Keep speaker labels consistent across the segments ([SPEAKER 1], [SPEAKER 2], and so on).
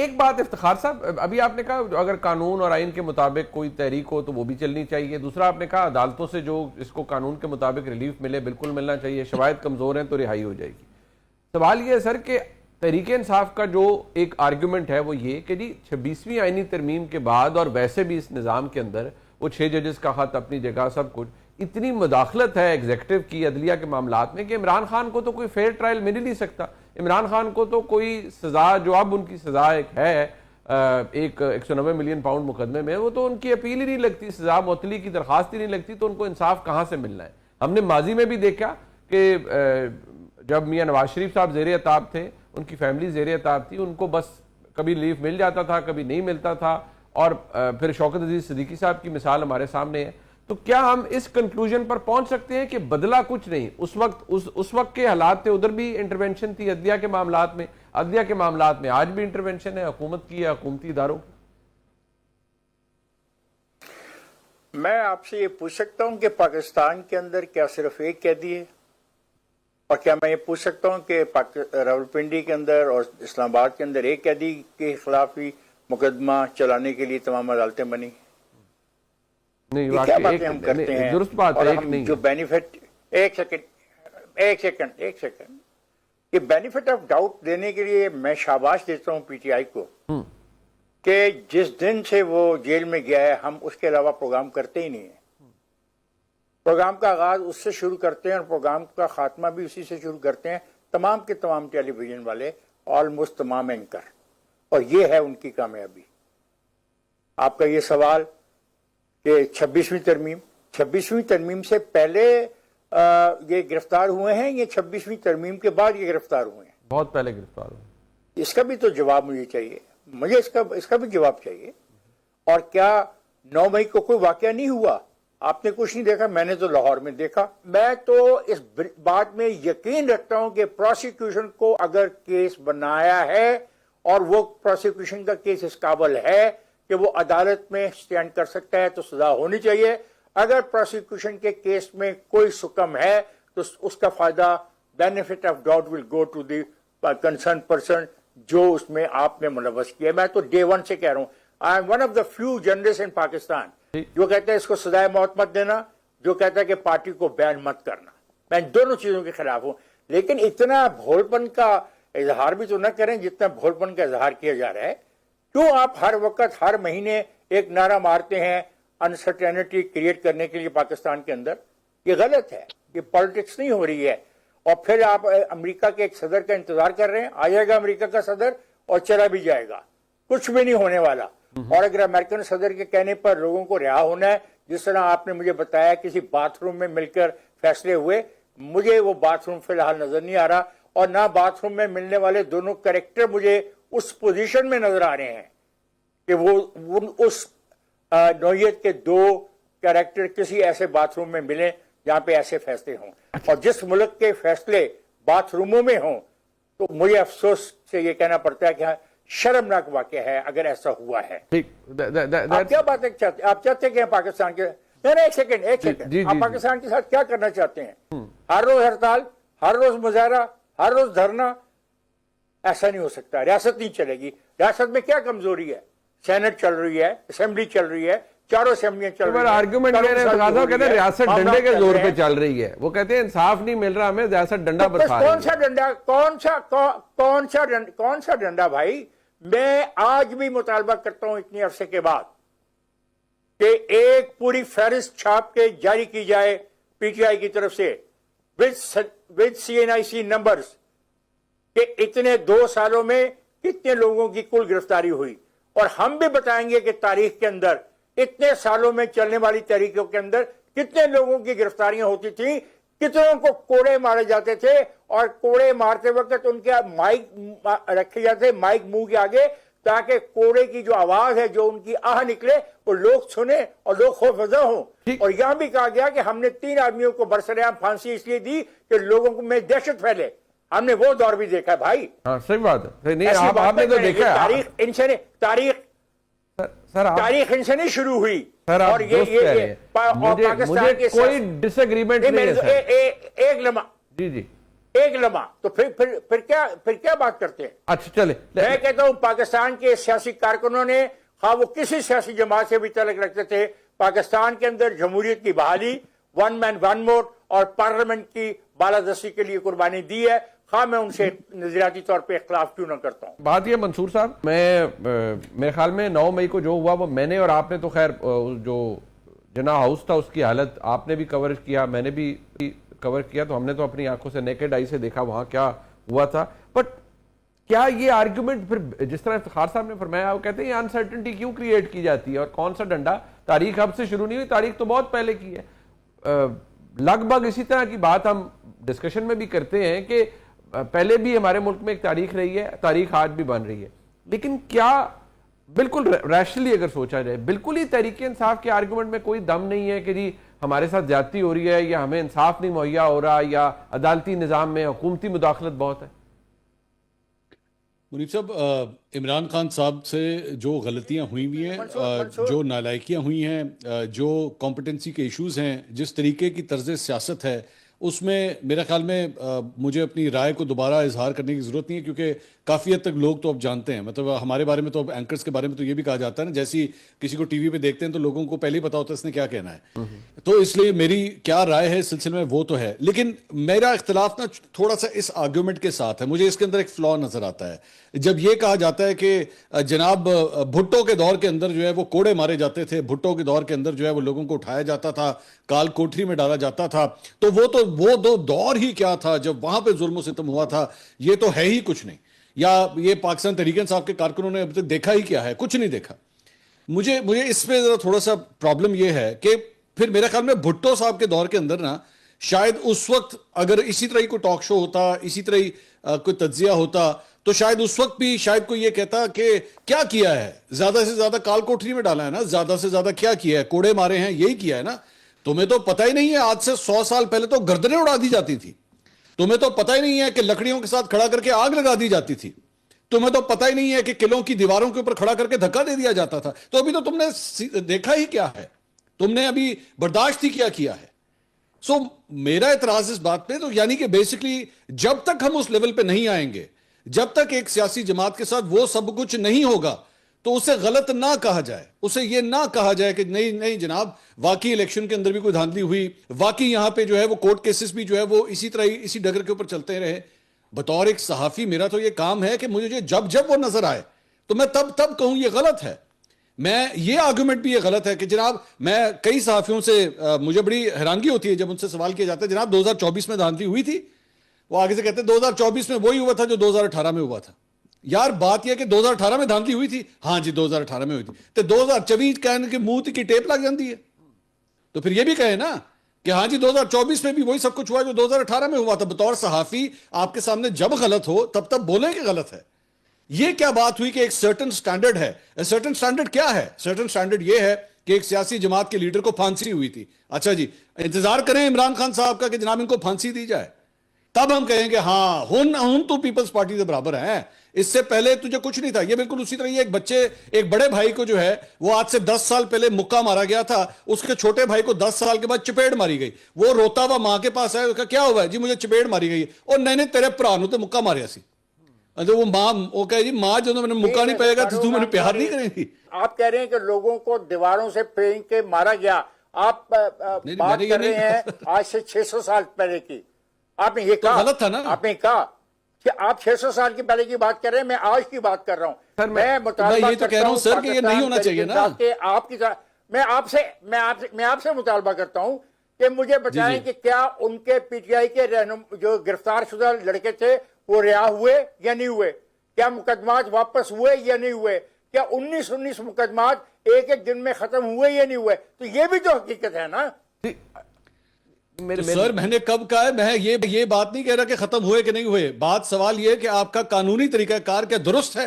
[SPEAKER 1] ایک بات افتخار صاحب، ابھی آپ نے کہا اگر قانون اور آئین کے مطابق کوئی تحریک ہو تو وہ بھی چلنی چاہیے، دوسرا آپ نے کہا عدالتوں سے جو اس کو قانون کے مطابق ریلیف ملے بالکل ملنا چاہیے، شواہد کمزور ہیں تو رہائی ہو جائے گی۔ سوال یہ ہے سر کہ تحریک انصاف کا جو ایک آرگیومنٹ ہے وہ یہ کہ جی 26ویں آئینی ترمیم کے بعد اور ویسے بھی اس نظام کے اندر وہ 6 ججز کا خط اپنی جگہ سب کچھ، اتنی مداخلت ہے ایگزیکٹو کی عدلیہ کے معاملات میں کہ عمران خان کو تو کوئی فیئر ٹرائل مل ہی نہیں سکتا۔ عمران خان کو تو کوئی سزا جو اب ان کی سزا ایک ہے ایک 190 ملین پاؤنڈ مقدمے میں، وہ تو ان کی اپیل ہی نہیں لگتی، سزا معطلی کی درخواست ہی نہیں لگتی، تو ان کو انصاف کہاں سے ملنا ہے؟ ہم نے ماضی میں بھی دیکھا کہ جب میاں نواز شریف صاحب زیر عتاب تھے، ان کی فیملی زیر عتاب تھی، ان کو بس کبھی لیف مل جاتا تھا کبھی نہیں ملتا تھا، اور پھر شوکت عزیز صدیقی صاحب کی مثال ہمارے سامنے ہے۔ تو کیا ہم اس کنکلوژن پر پہنچ سکتے ہیں کہ بدلا کچھ نہیں؟ اس وقت کے حالات تھے، ادھر بھی انٹرونشن تھی عدلیہ کے معاملات میں، عدلیہ کے معاملات میں آج بھی انٹرونشن ہے حکومت کی یا حکومتی اداروں کی۔
[SPEAKER 2] میں آپ سے یہ پوچھ سکتا ہوں کہ پاکستان کے اندر کیا صرف ایک قیدی ہے؟ اور کیا میں یہ پوچھ سکتا ہوں کہ راولپنڈی کے اندر اور اسلام آباد کے اندر ایک قیدی کے خلاف ہی مقدمہ چلانے کے لیے تمام عدالتیں بنی؟
[SPEAKER 1] نہیں،
[SPEAKER 2] کیا باتیں ہم کرتے ہیں؟
[SPEAKER 1] درست بات ہے،
[SPEAKER 2] اور
[SPEAKER 1] ایک
[SPEAKER 2] ہم
[SPEAKER 1] نہیں
[SPEAKER 2] جو بینیفٹ ایک سیکنڈ یہ بینیفٹ آف ڈاؤٹ دینے کے لیے میں شاباش دیتا ہوں پی ٹی آئی کو کہ جس دن سے وہ جیل میں گیا ہے ہم اس کے علاوہ پروگرام کرتے ہی نہیں ہیں۔ پروگرام کا آغاز اس سے شروع کرتے ہیں اور پروگرام کا خاتمہ بھی اسی سے شروع کرتے ہیں، تمام کے تمام ٹیلی ویژن والے، آلموسٹ تمام اینکر، اور یہ ہے ان کی کامیابی۔ آپ کا یہ سوال کہ 26ویں ترمیم سے پہلے یہ گرفتار ہوئے ہیں یا 26ویں ترمیم کے بعد یہ گرفتار ہوئے ہیں؟
[SPEAKER 1] بہت پہلے گرفتار ہوئے۔
[SPEAKER 2] اس کا بھی تو جواب مجھے چاہیے، مجھے اس کا بھی جواب چاہیے۔ اور کیا 9 مئی کو کوئی واقعہ نہیں ہوا؟ آپ نے کچھ نہیں دیکھا، میں نے تو لاہور میں دیکھا۔ میں تو اس بات میں یقین رکھتا ہوں کہ پروسیکیوشن کو اگر کیس بنایا ہے اور وہ پروسیکیوشن کا کیس اس قابل ہے کہ وہ عدالت میں سٹینڈ کر سکتا ہے تو سزا ہونی چاہیے۔ اگر پروسیکیوشن کے کیس میں کوئی سکم ہے تو اس کا فائدہ benefit of doubt will go to the concern person جو اس میں آپ نے ملوث کیا۔ میں تو ڈے 1 سے کہہ رہا ہوں، I am one of the few journalist in Pakistan جو کہتا ہے اس کو سزائے موت مت دینا، جو کہتا ہے کہ پارٹی کو بین مت کرنا۔ میں دونوں چیزوں کے خلاف ہوں، لیکن اتنا بھولپن کا اظہار بھی تو نہ کریں جتنا بھولپن کا اظہار کیا جا رہا ہے۔ کیوں آپ ہر وقت ہر مہینے ایک نعرہ مارتے ہیں انسرٹینٹی کریٹ کرنے کے لیے پاکستان کے اندر؟ یہ غلط ہے، یہ پالیٹکس نہیں ہو رہی ہے۔ اور پھر آپ امریکہ کے ایک صدر کا انتظار کر رہے ہیں، آ جائے گا امریکہ کا صدر اور چلا بھی جائے گا، کچھ بھی نہیں ہونے والا۔ اور اگر امریکن صدر کے کہنے پر لوگوں کو رہا ہونا ہے، جس طرح آپ نے مجھے بتایا کسی باتھ روم میں مل کر فیصلے ہوئے، مجھے وہ باتھ روم فی الحال نظر نہیں آ رہا، اور نہ باتھ روم میں ملنے والے دونوں کریکٹر مجھے اس پوزیشن میں نظر آ رہے ہیں کہ وہ اس نوعیت کے دو کریکٹر کسی ایسے باتھ روم میں ملیں جہاں پہ ایسے فیصلے ہوں۔ اور جس ملک کے فیصلے باتھ روموں میں ہوں تو مجھے افسوس سے یہ کہنا پڑتا ہے کہ شرمناک واقعہ ہے اگر ایسا ہوا ہے۔ آپ کیا بات چاہتے ہیں؟ آپ چاہتے ہیں کہ پاکستان کے ایک سیکنڈ آپ پاکستان کے ساتھ کیا کرنا چاہتے ہیں؟ ہر روز ہڑتال، ہر روز مظاہرہ، ہر روز دھرنا؟ ایسا نہیں ہو سکتا، ریاست نہیں چلے گی۔ ریاست میں کیا کمزوری ہے؟ سینٹ چل رہی ہے، اسمبلی چل رہی ہے، چاروں اسمبلیاں چل رہی ہیں۔
[SPEAKER 1] آرگیومنٹ کہتے ہیں ریاست ڈنڈے کے زور پہ چل رہی ہے، وہ کہتے ہیں انصاف نہیں مل رہا ہمیں، ریاست ڈنڈا برسا رہی ہے۔
[SPEAKER 2] کون سا ڈنڈا؟ کون سا ڈنڈا بھائی؟ میں آج بھی مطالبہ کرتا ہوں اتنی عرصے کے بعد کہ ایک پوری فہرست چھاپ کے جاری کی جائے پی ٹی آئی کی طرف سے with CNIC نمبرز کہ اتنے 2 سالوں میں کتنے لوگوں کی کل گرفتاری ہوئی، اور ہم بھی بتائیں گے کہ تاریخ کے اندر اتنے سالوں میں چلنے والی تحریکوں کے اندر کتنے لوگوں کی گرفتاریاں ہوتی تھیں، کتنوں کو کوڑے مارے جاتے تھے، اور کوڑے مارتے وقت ان کے مائک رکھے جاتے مائک منہ کے آگے تاکہ کوڑے کی جو آواز ہے، جو ان کی آہ نکلے، وہ لوگ سنیں اور لوگ خوفزدہ ہوں۔ اور یہاں بھی کہا گیا کہ ہم نے 3 آدمیوں کو برسر عام پھانسی اس لیے دی کہ لوگوں میں دہشت پھیلے۔ ہم نے وہ دور بھی دیکھا ہے بھائی۔
[SPEAKER 1] صحیح بات ہے، نہیں آپ نے تو دیکھا ہے،
[SPEAKER 2] تاریخ ان سے نہیں شروع ہوئی۔
[SPEAKER 1] اور مجھے کوئی ڈس ایگریمنٹ نہیں ہے۔
[SPEAKER 2] ایک لمحہ
[SPEAKER 1] جی
[SPEAKER 2] एक लम्हा, तो फिर क्या बात करते हैं?
[SPEAKER 1] अच्छा चले,
[SPEAKER 2] मैं कहता हूं पाकिस्तान के सियासी कारकुनों ने, हाँ वो किसी सियासी जमात से भी तल्लुक रखते थे, पाकिस्तान के अंदर जमहूरियत की बहाली, वन मैन वन वोट और पार्लियामेंट की बालादस्ती के लिए कुर्बानी दी है। हाँ मैं उनसे नजरियाती तौर पे इख्तिलाफ क्यों ना करता हूं।
[SPEAKER 1] बात ये मंसूर साहब, मेरे ख्याल में 9 मई को जो हुआ वो मैंने और आपने तो खैर जो जना हाउस था उसकी हालत आपने भी कवर किया, मैंने भी कवर किया, तो हमने तो अपनी आंखों से नेकेड आई से देखा वहां क्या हुआ था। बट क्या ये आर्ग्यूमेंट फिर जिस तरह इफ्तिखार साहब ने फरमाया, वो कहते हैं ये अनसर्टेनिटी क्यों क्रिएट की जाती है और कौन सा डंडा, तारीख अब से शुरू नहीं हुई, तारीख तो बहुत पहले की है। लगभग इसी तरह की बात हम डिस्कशन में भी करते हैं कि पहले भी हमारे मुल्क में एक तारीख रही है, तारीख आज भी बन रही है, लेकिन क्या बिल्कुल रैशनली अगर सोचा जाए, बिल्कुल ही तहरीक इंसाफ के आर्गूमेंट में कोई दम नहीं है कि जी हमारे साथ ज्यादती हो रही है या हमें इंसाफ नहीं मुहैया हो रहा या अदालती निज़ाम में हुकूमती मुदाखलत बहुत है?
[SPEAKER 3] मुनीब साहब, इमरान खान साहब से जो गलतियां हुई हैं, जो नालायकियां हुई हैं, जो कॉम्पिटेंसी के इश्यूज हैं, जिस तरीके की तर्ज सियासत है, उसमें मेरा ख्याल में मुझे अपनी राय को दोबारा इजहार करने की ज़रूरत नहीं है, क्योंकि काफ़ी हद तक लोग तो अब जानते हैं। मतलब हमारे बारे में तो अब एंकर्स के बारे में तो ये भी कहा जाता है ना, जैसी किसी को टीवी पे देखते हैं तो लोगों को पहले ही पता होता है इसने क्या कहना है। तो इसलिए मेरी क्या राय है इस सिलसिले में वो तो है, लेकिन मेरा इख्तिलाफ ना थोड़ा सा इस आर्ग्यूमेंट के साथ है। मुझे इसके अंदर एक फ्लॉ नजर आता है जब ये कहा जाता है कि जनाब भुट्टो के दौर के अंदर जो है वो कोड़े मारे जाते थे, भुट्टो के दौर के अंदर जो है वो लोगों को उठाया जाता था, काल कोठरी में डाला जाता था, तो वो दो दौर ही क्या था जब वहां पे जुल्म सितम हुआ था, ये तो है ही कुछ नहीं। या ये पाकिस्तान तहरीक इंसाफ के कारकुनों ने अब तक देखा ही क्या है, कुछ नहीं देखा। मुझे इसमें जरा थोड़ा सा प्रॉब्लम ये है कि फिर मेरे ख्याल में भुट्टो साहब के दौर के अंदर ना शायद उस वक्त अगर इसी तरह कोई टॉक शो होता, इसी तरह कोई तज्जिया होता, तो शायद उस वक्त भी शायद कोई ये कहता कि क्या किया है, ज्यादा से ज्यादा काल कोठरी में डाला है ना, ज्यादा से ज्यादा क्या किया है, कोड़े मारे हैं, यही किया है ना। तुम्हें तो पता ही नहीं है आज से 100 साल पहले तो गर्दनें उड़ा दी जाती थी। तुम्हें तो पता ही नहीं है कि लकड़ियों के साथ खड़ा करके आग लगा दी जाती थी। तुम्हें तो पता ही नहीं है कि किलों की दीवारों के ऊपर खड़ा करके धक्का दे दिया जाता था। तो अभी तो तुमने देखा ही क्या है, तुमने अभी बर्दाश्त ही किया है। सो मेरा एतराज इस बात पे तो यानी कि बेसिकली जब तक हम उस लेवल पे नहीं आएंगे, जब तक एक सियासी जमात के साथ वो सब कुछ नहीं होगा, तो उसे गलत ना कहा जाए, उसे ये ना कहा जाए कि नहीं नहीं जनाब वाकई इलेक्शन के अंदर भी कोई धांधली हुई, वाकई यहां पे जो है वो कोर्ट केसेस भी जो है वो इसी तरह इसी डगर के ऊपर चलते रहे। बतौर एक सहाफी मेरा तो ये काम है कि मुझे जब जब वो नजर आए तो मैं तब कहूं ये गलत है। मैं ये आर्गुमेंट भी ये गलत है कि जनाब, मैं कई सहाफियों से मुझे बड़ी हैरानगी होती है जब उनसे सवाल किया जाता है जनाब 2024 में धांधली हुई थी, वो आगे से कहते हैं 2024 में वही हुआ था जो 2018 में हुआ था। यार बात यह कि 2018 में धांधली हुई थी, हाँ जी 2018 में हुई थी, तो 2024 कहने के मुंह की टेप लग जाती है। तो फिर यह भी कहे ना कि हाँ जी 2024 में भी वही सब कुछ हुआ जो 2018 में हुआ था। बतौर सहाफी आपके सामने जब गलत हो तब बोले कि गलत है। यह क्या बात हुई कि एक सर्टेन स्टैंडर्ड है। सर्टेन स्टैंडर्ड क्या है? सर्टेन स्टैंडर्ड यह है कि एक सियासी जमात के लीडर को फांसी हुई थी। अच्छा जी, इंतजार करें इमरान खान साहब का कि जनाब इनको फांसी दी जाए, तब हम कहेंगे हाँ हम तो पीपल्स पार्टी के बराबर हैं। इससे पहले तुझे कुछ नहीं था। ये बिल्कुल उसी तरह एक बड़े भाई को जो है वो आज से 10 साल पहले मुक्का मारा गया था, उसके छोटे भाई को 10 साल के बाद चपेट मारी गई। वो रोता हुआ मां के पास आया, उसका क्या हुआ है? जी मुझे चपेट मारी गई। और नहीं तेरे भरा नु तो मुक्का मारिया सी। वो मां वो कहे जी मां जो मैंने मुक्का नहीं पाएगा तो तू मैंने प्यार नहीं करेगी।
[SPEAKER 2] आप कह रहे हैं कि लोगों को दीवारों से फेंक के मारा गया। आप बात कर रहे हैं आज से 600 साल पहले की। आपने ये कहा
[SPEAKER 3] गलत था ना।
[SPEAKER 2] आपने कहा कि आप 600 साल की पहले की बात कर रहे हैं, मैं आज की बात कर रहा हूं।
[SPEAKER 1] सर
[SPEAKER 2] मैं मुतालबा
[SPEAKER 3] ये तो कह रहा हूं सर कि ये नहीं होना चाहिए ना।
[SPEAKER 2] मैं आपसे मुतालबा करता हूं कि मुझे बताएं कि क्या उनके पीटीआई के जो गिरफ्तार शुदा लड़के थे वो रिहा हुए या नहीं हुए? क्या मुकदमात वापस हुए या नहीं हुए? क्या 19 मुकदमात एक दिन में खत्म हुए या नहीं हुए? तो ये भी तो हकीकत है ना।
[SPEAKER 3] सर मैंने कब कहा है? मैं ये बात नहीं कह रहा कि खत्म हुए कि नहीं हुए। बात सवाल ये है कि आपका कानूनी तरीकाकार क्या दुरुस्त है?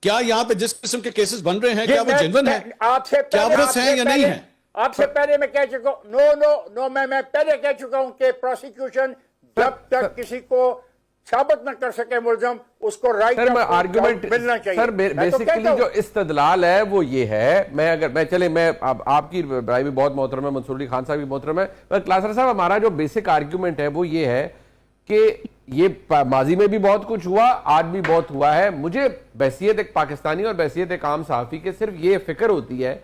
[SPEAKER 3] क्या यहाँ पे जिस किस्म के केसेस बन रहे हैं क्या वो जेन्युइन है?
[SPEAKER 2] आपसे
[SPEAKER 3] क्या दुरुस्त है या नहीं है?
[SPEAKER 2] आपसे पहले मैं कह चुका हूं नो मैं पहले कह चुका हूं कि प्रोसिक्यूशन जब तक किसी को साबित न कर सके मुलजम, उसको राइट
[SPEAKER 1] आर्गुमेंट
[SPEAKER 2] मिलना चाहिए।
[SPEAKER 1] सर बेसिकली जो इस्तदलाल है वो ये है, मैं आपकी राय भी बहुत मोहतरम है, मंसूर अली खान साहब भी मोहतरम है, पर क्लासर साहब हमारा जो बेसिक आर्ग्यूमेंट है वो ये है کہ یہ ماضی میں بھی بہت کچھ ہوا، آج بھی بہت ہوا ہے. مجھے بحیثیت ایک پاکستانی اور بحیثیت ایک عام صحافی کے صرف یہ فکر ہوتی ہے